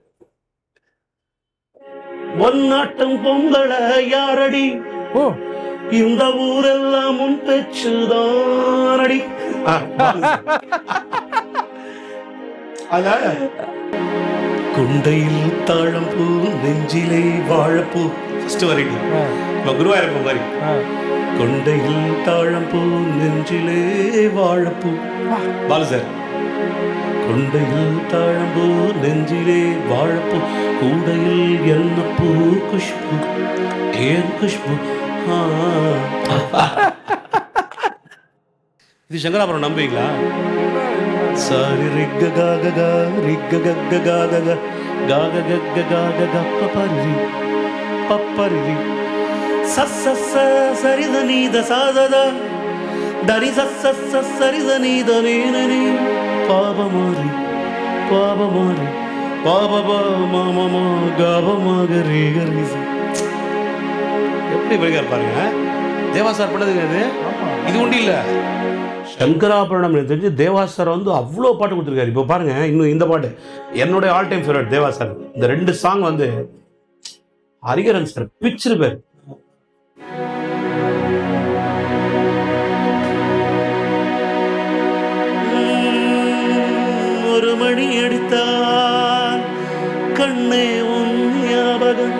ஒன்னாட்டம் பொங்கல யாரடி, ஓ இந்த ஊரெல்லாம் முன் பெற்றுதானடி. கொண்டையில் தாழம்பூ நெஞ்சிலே வாழப்பூ ஃபர்ஸ்ட் வரைக்கும் குருவாயிருப்ப மாதிரி. கொண்டையில் தாழம்பூ நெஞ்சிலே வாழப்பூ பாலு சார். கொண்டையில் தாழம்பூ நெஞ்சிலே வாழப்பூ கூடையில் என்ன பூ குஷ்பு ஏன் குஷ்பு. இது சங்கராபுரம் நம்புவீங்களா? சாரி ரிக்க காக கா ரிக்க கக்க காக கா காக கக்க காக கா பப்பரிரி பப்பரிரி சஸ்ஸ சரித நீத சாதத தரி சஸ்ஸ சரித நீத நீனி பாபமாரி பாபமாரி பாபபா மாமமா காபமாக ரீகரிசி. எப்படி படிக்கார் பாருங்க. தேவா சார் பண்ணதுங்க இது. இது ஒன்றும் இல்லை. சங்கராபரணம் எனக்கு தெரிஞ்சு தேவா சார் வந்து அவ்வளோ பாட்டு கொடுத்துருக்காரு. இப்போ பாருங்க, இன்னும் இந்த பாட்டு என்னுடைய ஆல் டைம் ஃபேவரட் தேவா சார். இந்த 2 சாங் வந்து ஹரிகரன் சார் பிச்சிருப்பார். ஒரு மணி அடித்தால் கண்ணே உன் ஞாபகம்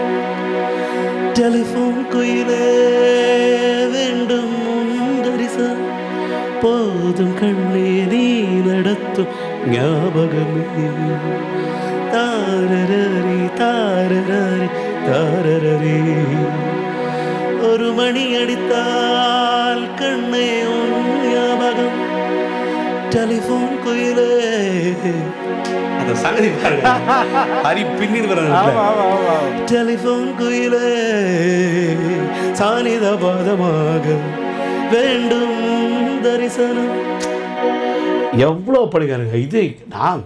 டெலிஃபோன் குயிலே வேண்டும் தரிசனம் போதும் கண்ணே நீ நடத்தும் ஞாபகமே தாரரரி தாரரரி தாரரரி. ஒரு மணி அடித்தால் கண்ணே உன் ஞாபகம் டெலிஃபோன் குயிலே. அந்த சங்கதி பாருங்க, ஹரி பின்னிட்டு வர்றாங்க. டெலிஃபோன் குயிலே சானித பாதமாக வேண்டும் தரிசனம். எவ்வளோ படிக்காருங்க இது. நான்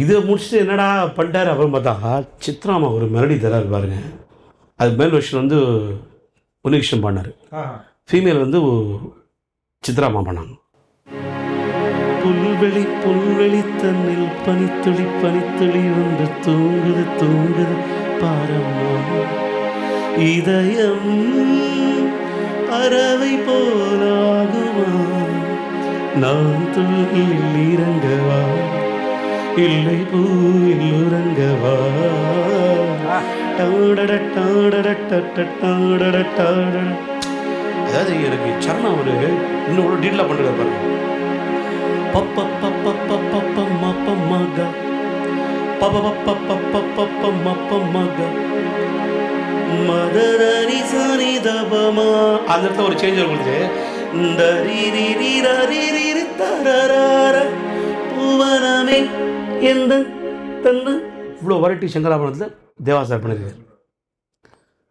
இதை முடிச்சுட்டு என்னடா பண்ணிட்டாரு அப்புறம் பார்த்தா சித்ராமா ஒரு மெலடி தராரு பாருங்க. அது மேல் வருஷன் வந்து உன்னிகிருஷ்ணன் பண்ணார், ஃபீமேல் வந்து சித்ராமா பண்ணாங்க. புல்வெளி புல்வெளி தன்னில் பனித்துளி பனித்துளி ஒன்று தூங்குது தூங்குது பாரம்மா இதயம் பறவை போலாகுமா நான் துள்ளில் இறங்கவா இல்லை பூவில் உறங்கவா. அதாவது எனக்கு சரணா ஒரு இன்னும் ஒரு டீட்டெயிலாக பண்ணுறது பாருங்க. பப்ப பப்ப பப்ப பப்ப மக பப்ப பப்ப பப்ப பப்ப மக மதரரி சரி தபமா. அந்த இடத்துல ஒரு சேஞ்ச் கொடுத்து இந்த பூவனமே எந்த தந்து இவ்வளோ வெரைட்டி சங்கராபரணத்தில் தேவா சார் பண்ணிருக்காரு.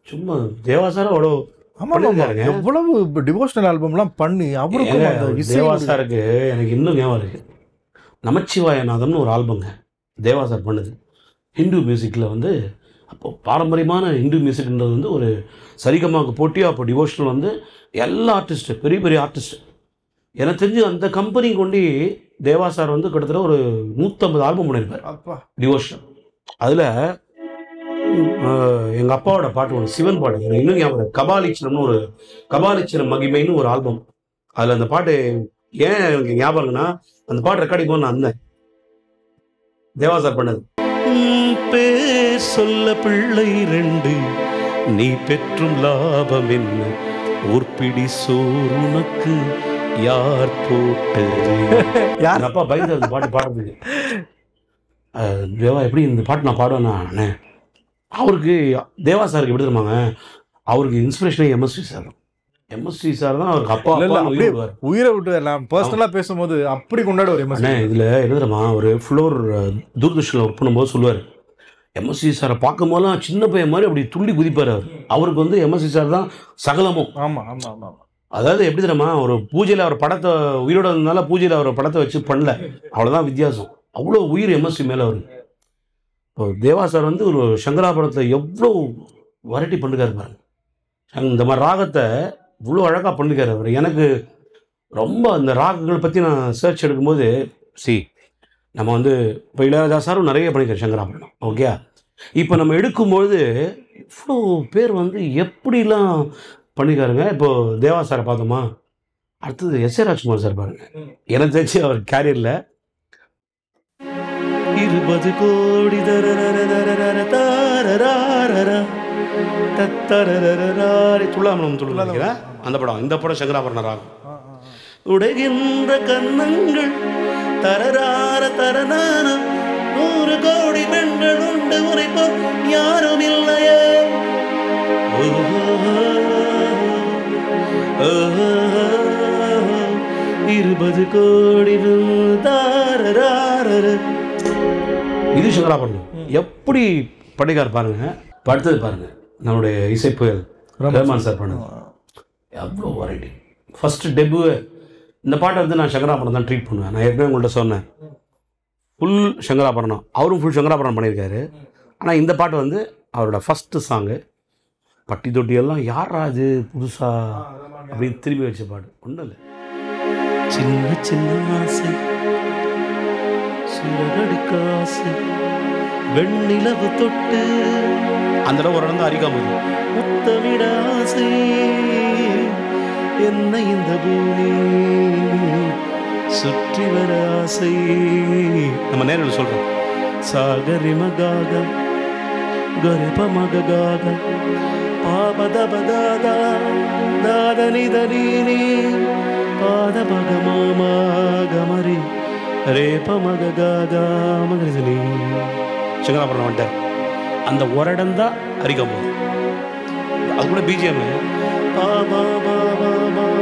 சும்மா தேவா சார் அவ்வளோ எவ்வளவு டிவோஷனல் ஆல்பம்லாம் பண்ணி அவருக்கு தேவா சாருக்கு எனக்கு இன்னும் ஞாபகம் இருக்கு. நமச்சிவாயநாதம்னு ஒரு ஆல்பங்க தேவா சார் பண்ணுது. ஹிந்து மியூசிக்கில் வந்து அப்போ பாரம்பரியமான ஹிந்து மியூசிக்ன்றது வந்து ஒரு சரிகமாக்கு போட்டியோ அப்போ டிவோஷனல் வந்து எல்லா ஆர்டிஸ்ட்டு பெரிய பெரிய ஆர்டிஸ்ட்டு எனக்கு தெரிஞ்சு அந்த கம்பெனி கொண்டு தேவா சார் வந்து கிட்டத்தட்ட ஒரு 150 ஆல்பம் பண்ணியிருப்பார் அப்பா டிவோஷனல். அதில் எங்கள் அப்பாவோட பாட்டு ஒன்று சிவன் பாட்டு எனக்கு இன்னும் ஞாபகம். கபாலீச்சனம்னு ஒரு கபாலீச்சனம் மகிமைன்னு ஒரு ஆல்பம். அதில் அந்த பாட்டு ஏன் எனக்கு ஞாபகம்னா அந்த பாட்டு ரெக்கார்டிங் போது நான் இருந்தேன். தேவா சார் பண்ணது. பேர் சொல்ல பிள்ளை 2 நீ பெற்றும் லாபம் என்ன ஊர்பிடி சோறு உனக்கு யார் போட்டது. யார் அப்பா பயந்து அந்த பாட்டு பாடுறது. தேவா எப்படி இந்த பாட்டு நான் பாடுவேன்னா அண்ணே அவருக்கு தேவா சாருக்கு எப்படி தெரியுமாங்க, அவருக்கு இன்ஸ்பிரேஷனே எம்எஸ்வி சார். எம்எஸ்வி சார் தான் அவருக்கு அப்பா உயிரை விட்டு எல்லாம் பர்சனலாக பேசும்போது அப்படி கொண்டாடுவார் எம்எஸ்வி. இதில் எழுதுறமா ஒரு ஃப்ளோர் தூர்தர்ஷனில் ஒர்க் பண்ணும்போது சொல்லுவார், எம்எஸ்வி சாரை பார்க்கும் போதெல்லாம் சின்ன பையன் மாதிரி அப்படி துள்ளி குதிப்பார். அவருக்கு வந்து எம்எஸ்வி சார் தான் சகலமும். ஆமாம் ஆமாம் ஆமாம். அதாவது எப்படி தெரியுமா, ஒரு பூஜையில் அவர் படத்தை உயிரோட இருந்தனால பூஜையில் அவர் படத்தை வச்சு பண்ணல, அவ்வளோதான் வித்தியாசம். அவ்வளோ உயிர் எம்எஸ்வி மேலே அவர். இப்போ தேவா சார் வந்து ஒரு சங்கராபுரத்தில் எவ்வளோ வெரைட்டி பண்ணிருக்காரு பாருங்க. இந்த மாதிரி ராகத்தை இவ்வளோ அழகாக பண்ணிருக்காரு அவர். எனக்கு ரொம்ப அந்த ராகங்கள் பற்றி நான் சர்ச் எடுக்கும்போது நம்ம வந்து இப்போ இளையராஜா சாரும் நிறைய பண்ணியிருக்காரு சங்கராபுரம். ஓகே, இப்போ நம்ம எடுக்கும்பொழுது இவ்வளோ பேர் வந்து எப்படிலாம் பண்ணியிருக்காருங்க. இப்போது தேவா சாரை பார்த்தோமா, அடுத்தது எஸ் ஏ ராஜ்குமார் சார் பாருங்க. எனக்கு தெரிஞ்சு அவர் கேரியரில் 20 கோடி துள்ளாமலம் துள்ள அந்த படம். இந்த படம் சங்கராபரண ராகம். உடைகின்ற கண்ணங்கள் தரரார தரனான 100 கோடி பெண்கள் உண்டு உரைப்போ யாரும் இல்லையே. 20 கோடி தாரரார. இது சங்கராபரணம். எப்படி படிக்கார் பாருங்க. படுத்தது பாருங்க. நம்முடைய இசைப்புயல் ரஹ்மான் சார் பண்ணது எவ்வளோ வெரைட்டி. ஃபர்ஸ்ட் டெபு இந்த பாட்டை வந்து நான் சங்கராபரணம் தான் ட்ரீட் பண்ணுவேன். நான் ஏற்கனவே உங்கள்கிட்ட சொன்னேன், ஃபுல் சங்கராபரணம். அவரும் ஃபுல் சங்கராபரணம் பண்ணியிருக்காரு. ஆனால் இந்த பாட்டு வந்து அவரோட ஃபஸ்ட்டு சாங்கு. பட்டி தொட்டியெல்லாம் யாரா அது புதுசாக அப்படின்னு திரும்பி வச்ச பாட்டு. ஒன்றும் இல்லை, சின்ன சின்ன ஆசை சிறகடி காசு வெண்ணிலவு தொட்டு அந்த இடம் ஒரு இடம் தான் அரிக்காமல் முத்தமிட ஆசை என்ன இந்த பூமி சுற்றி வர ஆசை. நம்ம நேரில் சொல்றோம். சாகரி மகாக கரிப மகாக பாபதபதாதா தாதனி தனீனி பாத பக மாமா கமரி ரேப மகாகா மகரிசனி. சங்கராபரணம் வந்துட்டார். அந்த ஒரு இடம் தான் அரிக்கும் போது அது கூட பிஜிஎம் பாபா பாபா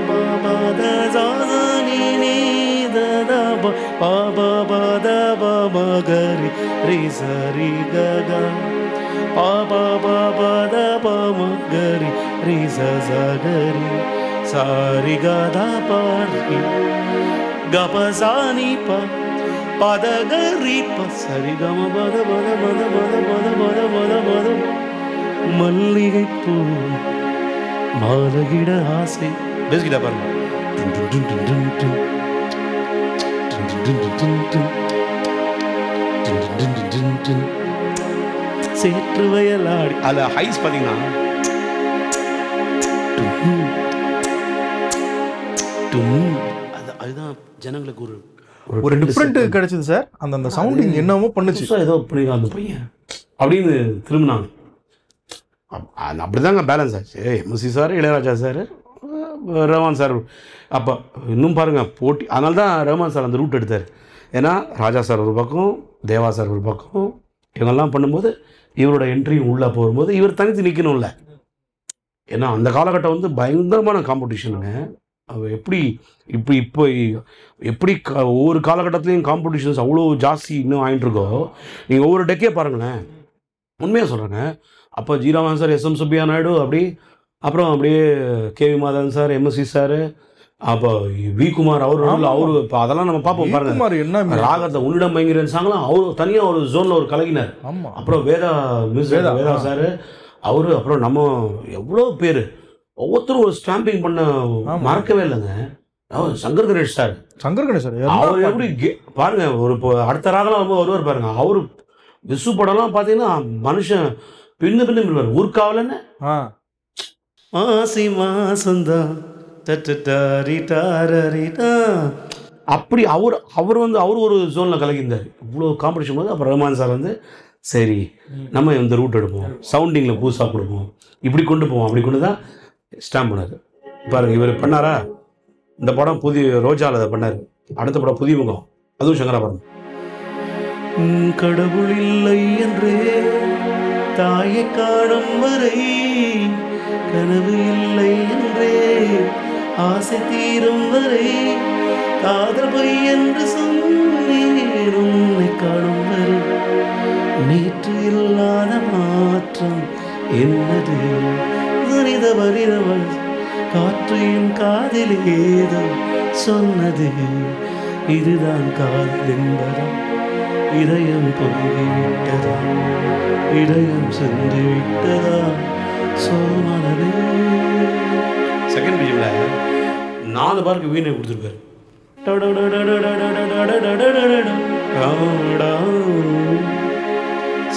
பாபா தானி பாபா பாதா பாபா கரி ரே சரி ககா பாபா பாபா தா பாமா கரி ரே சரி சாரி கதா பாரி கபசானி பா பதகரி பசரி கம பத பத பத பத பத பத பத பத மல்லிகை பூ மாலகிட ஆசை. பேசிக்கிட்டா பாருங்க. சேற்று வயலாடி அதில் ஹைஸ் பார்த்தீங்கன்னா அதுதான் ஜனங்களுக்கு ஒரு டிஃப்ரெண்ட் கிடைச்சது சார். அந்த சவுண்டிங் என்னமோ பண்ணுச்சு. ஏதோ புரியுது அந்த பையன் அப்படின்னு திரும்பினாங்க. அப்படிதாங்க பேலன்ஸ் ஆச்சு. MSc sir, Ilaiyaraaja sir, Rahman sir. அப்போ இன்னும் பாருங்கள் போட்டி. அதனால தான் ரஹ்மான் சார் அந்த ரூட் எடுத்தார். ஏன்னா ராஜா சார் ஒரு பக்கம், தேவா சார் ஒரு பக்கம், இவங்கெல்லாம் பண்ணும்போது இவரோட என்ட்ரியும் உள்ளே போகும்போது இவர் தனித்து நிற்கணும்ல. ஏன்னா அந்த காலகட்டம் வந்து பயங்கரமான காம்படிஷனுங்க. எப்படி இப்போ எப்படி ஒவ்வொரு காலகட்டத்துலேயும் காம்படிஷன்ஸ் அவ்வளோ ஜாஸ்தி இன்னும் ஆகிட்டுருக்கோ. நீங்கள் ஒவ்வொரு டெக்கே பாருங்களேன். உண்மையாக சொல்கிறேங்க. அப்போ ஜீராமன் சார், எஸ்எம் சுப்பியா நாயுடு, அப்படி அப்புறம் அப்படியே K V Madhavan sir, M S C sir, அப்போ வி குமார் அவர் இப்போ அதெல்லாம் நம்ம பார்ப்போம் பாருங்க. என்ன ராகத்தை உன்னிடம் பயங்கரன் சாங்கலாம் அவர் தனியாக ஒரு ஜோனில் ஒரு கலகினார். அப்புறம் வேதா சார் அவரு, அப்புறம் நம்ம எவ்வளோ பேர் ஒவ்வொருத்தரும் ஒரு ஸ்டாம்பிங் பண்ண மறக்கவே இல்லைங்க. சங்கர் கணேஷ் சார் அவர் எப்படி பாருங்க. ஒரு இப்போ அடுத்த ராகலாம் வருவார் பாருங்க. அவரு விசு படம்லாம் பார்த்தீங்கன்னா மனுஷன் பின்னு பின்னுவார். ஊர்காவலன்னு அப்படி அவர் வந்து அவர் ஒரு ஜோனில் கலக்கியிருந்தார். இவ்வளோ காம்படிஷன் போது அப்புறம் ரஹ்மான் சார் வந்து சரி நம்ம இந்த ரூட் எடுப்போம், சவுண்டிங்கில் புதுசாக கொடுப்போம், இப்படி கொண்டு போவோம், அப்படி கொண்டு தான் ஸ்டாம்ப் பண்ணார். பாருங்க இவர் பண்ணாரா. இந்த படம் புதிய ரோஜாவில் அதை பண்ணார். அடுத்த படம் புதிய முகம், அதுவும் சங்கராபரணம். கடவுள் இல்லை என்றே தாயை காணும் வரை கனவு இல்லை என்றே ஆசை தீரும் வரை காதல் பொய் என்று சொன்னேன் உன்னை காணும் வரை நேற்று இல்லாத மாற்றம் என்னது வரித வரிதவள் காற்று என் காதில் ஏதோ சொன்னது இதுதான் காதல் என்பதா இதயம் பொங்கிவிட்டதா இதயம் சென்று விட்டதா சோமனவே. செகண்ட் பிஜில 4 பாருக்கு வீணை கொடுத்துருக்காரு.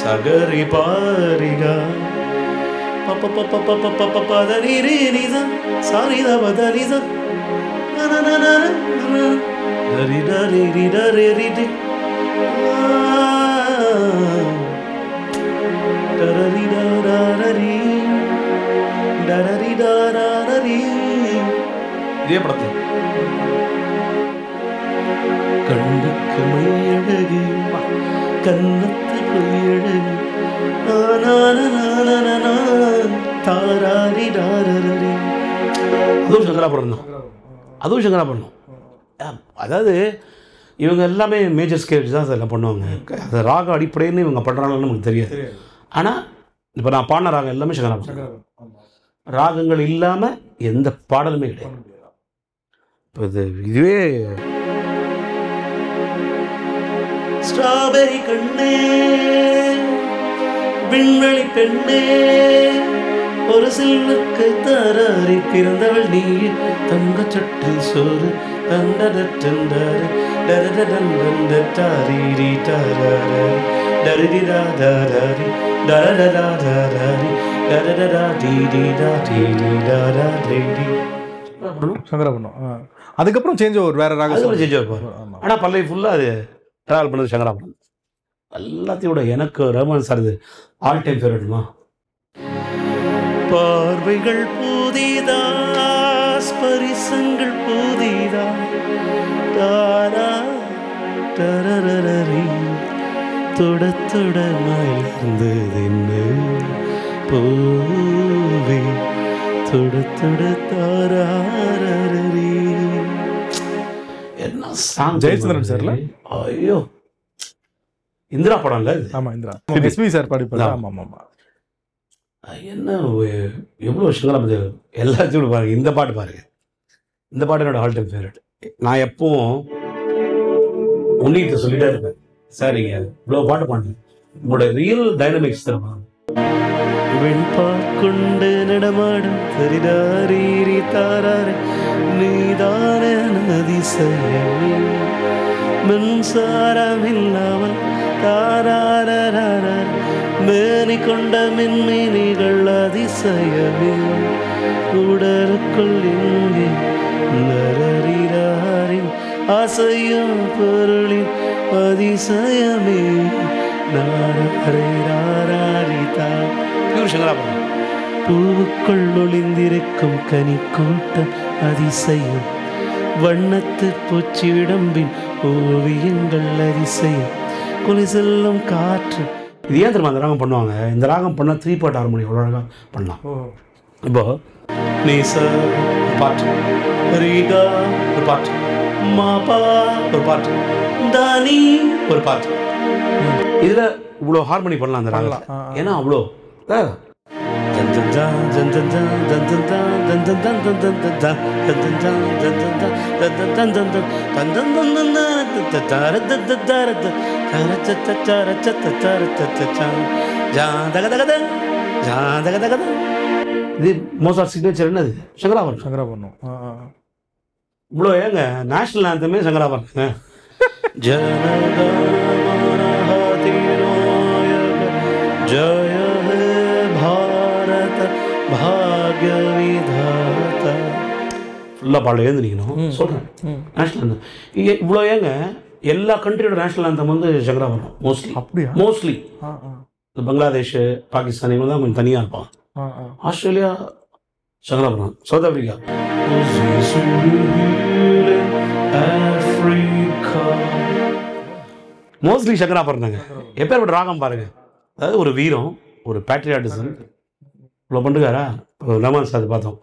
சகரி பாரிகா பப்ப பப்ப பப்ப பப்ப பதனி ரே நிசா சாரித பதனிசா நனனன நரி டரி ரி டரி ரி டி கண்ணுக்கு மையழகு கன்னத்து பொய்யழகு தாராரி தாரரி. அதுவும் சங்கராபுரம் தான், அதுவும் சங்கராபுரம். அதாவது இவங்க எல்லாமே மேஜர் ஸ்கேல்ஸ் தான் எல்லாம் பண்ணுவாங்க. அது ராக அடிப்படைன்னு இவங்க பண்ணுறாங்கன்னு நமக்கு தெரியாது. ஆனால் இப்போ நான் பாடின ராகம் எல்லாமே சங்கராபுரம். ராகங்கள் இல்லாமல் எந்த பாடலுமே கிடையாது. இப்போ இதுவே ஸ்ட்ராபெரி கண்ணே விண்வெளி பெண்ணே ஒரு சில்லுக்கு தாராரி பிறந்தவள் நீ தங்க சட்டில் சோறு தண்டடண்டரு டரடண்டரி தாராரி டரிடிடா தாராரி டரடடா தாராரி டரடடா டிடிடா டிடிடா டிடி. சங்கராபுரம். அதுக்கப்புறம் சேஞ்ச் ஓவர் வேற ராகம் சேஞ்ச் ஓவர். ஆனால் பல்லவி ஃபுல்லாக அது ட்ராவல் பண்ணது சங்கராபுரம். எல்லாத்தையோட எனக்கு ரஹ்மான் சார் இது ஆல் டைம் ஃபேவரட்மா. பார்வைகள் புதிதா ஸ்பரிசங்கள் புதிதா தாரா தரரரி தொட தொட மலர்ந்தது என்ன பூவே தொட தொட தாரரரி. என்ன சாங் ஜெயச்சந்திரன் சார்ல. ஐயோ இந்திரா படம்ல. ஆமா இந்திரா எஸ்பி சார் பாடிப்பாரு. ஆமா ஆமா. என்ன எவ்வளோ வருஷங்களாக எல்லாத்தையும் பாருங்க. இந்த பாட்டு பாருங்க, இந்த பாட்டு என்னோட ஆல் டைம் ஃபேவரட். நான் எப்பவும் உன்னிட்ட சொல்லிட்டே இருப்பேன், சார் நீங்க இவ்வளோ பாட்டு பாடுங்க, உங்களோட ரியல் டைனமிக்ஸ் தருமா. வெண்பாற்கொண்டு நடமாடும் தரிதாரி தாராரி நீதான அதிசயமே மின்சாரம் இல்லாமல் தாரார மேனி கொண்ட மின்மினிகள் அதிசயமே உடலுக்குள் எங்கே நரரிராரின் அசையும் பொருளின் அதிசயமே நாரிதா. பூவுக்குள் ஒளிந்திருக்கும் கனி கூட்டம் அதிசயம் வண்ணத்து பூச்சி விடம்பின் ஓவியங்கள் அதிசயம் கொலை செல்லும் காற்று. இது ஏன் தெரியுமா அந்த ராகம் பண்ணுவாங்க? இந்த ராகம் பண்ணால் 3 part ஹார்மோனி எவ்வளோ அழகாக பண்ணலாம். இப்போ நீசா ஒரு பாட்டு, ரீகா ஒரு பாட்டு, மாபா ஒரு பாட்டு, தானி ஒரு பாட்டு. இதில் இவ்வளோ ஹார்மோனி பண்ணலாம் அந்த ராகம். ஏன்னா அவ்வளோ இது மோசார்ட் சிக்னேச்சர். என்னது? சங்கராபரணம். சங்கராபரணம். இவ்வளோ ஏங்க நேஷனல் ஆந்தமே சங்கராபரணங்க. ஜய ஹே பாரத பாக்ய விதாதா. ஃபுல்லாக பாடல எழுந்துக்கணும் சொல்கிறேன். நேஷனல் ஆந்தம் இவ்வளோ ஏங்க எல்லா கண்ட்ரியோட நேஷனல் ஆந்தம் வந்து சங்கராபரணம் மோஸ்ட்லி. அப்படியா? மோஸ்ட்லி இந்த பங்களாதேஷ் பாகிஸ்தான் இவங்க தான் கொஞ்சம் தனியாக இருப்பான். Australia Shankarabharanam, South Africa mostly சங்கராபரணங்க. எப்பேற்பட்ட ராகம் பாருங்க. அதாவது ஒரு வீரம், ஒரு பேட்ரியாட்டிசம் இவ்வளோ பண்ணுறாரா. இப்போ ரஹ்மான் சார் பார்த்தோம்,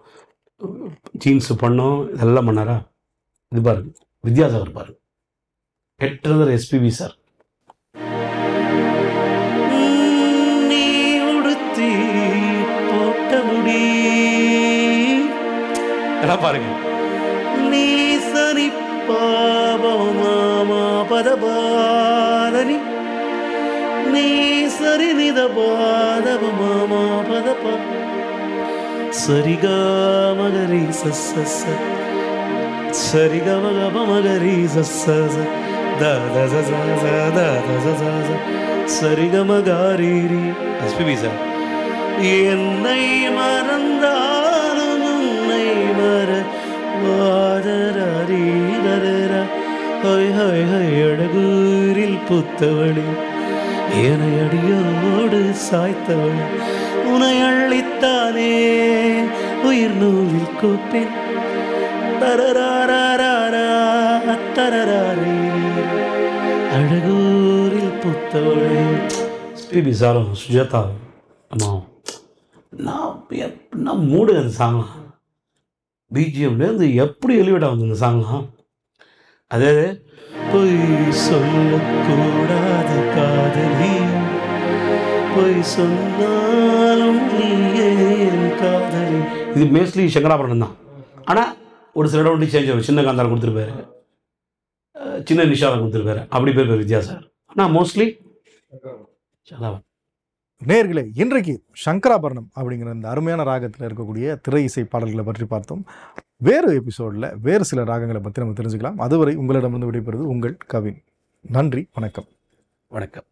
ஜீன்ஸ் பண்ணோம், இதெல்லாம் பண்ணாரா. இது பாருங்க வித்யாசாகர் பாருங்க, பெற்றவர் எஸ்பிபி சார். நீ உடுத்தி போட்ட முடி எல்லாம் பாருங்க. நீ சரி பாபமா பதபாதனி நீ சரி நித பாதவ மாமா பதபா சரிகா மகரி சஸ்ஸ சரிகா மகப மகரி சஸ்ஸ தாதா சஸா தாதா சஸா சரிகா மகாரிரி. SPB sir. என்னை மறந்தாலும் உன்னை மறவாதரீரர ஹொய் ஹொய் ஹொய் அழகூரில் புத்தவளி ஏனை அடியோடு சாய்த்தவள் உனை அள்ளித்தானே உயிர் நூலில் கூப்பின் தரராரா தரராரே அழகூரில் புத்தவளே. பிபி சாரும் சுஜாதா ஆமாம், நான் மூடு அந்த சாங்லாம் பிஜிஎம்லேருந்து எப்படி எலிவேட் ஆகுது இந்த சாங்லாம். அதே பொய் சொல்லக்கூடாது காதலி, பொய் சொன்னாலும் நீயே என் காதலி. இது மேஸ்ட்லி சங்கராபரணம் தான். ஆனால் ஒரு சில இடம் வந்து சேஞ்ச் ஆகும். சின்ன காந்தாரம் கொடுத்துருப்பாரு, சின்ன நிஷாவை கொடுத்துருப்பாரு, அப்படி பேர் வித்தியாசம். ஆனால் மோஸ்ட்லி சங்கராபரணம். நேயர்களே, இன்றைக்கு சங்கராபரணம் அப்படிங்கிற இந்த அருமையான ராகத்தில் இருக்கக்கூடிய திரை இசை பாடல்களை பற்றி பார்த்தோம். வேறு எபிசோடில் வேறு சில ராகங்களை பற்றி நம்ம தெரிஞ்சுக்கலாம். அதுவரை உங்களிடமிருந்து விடைபெறுவது உங்கள் கவின். நன்றி, வணக்கம். வணக்கம்.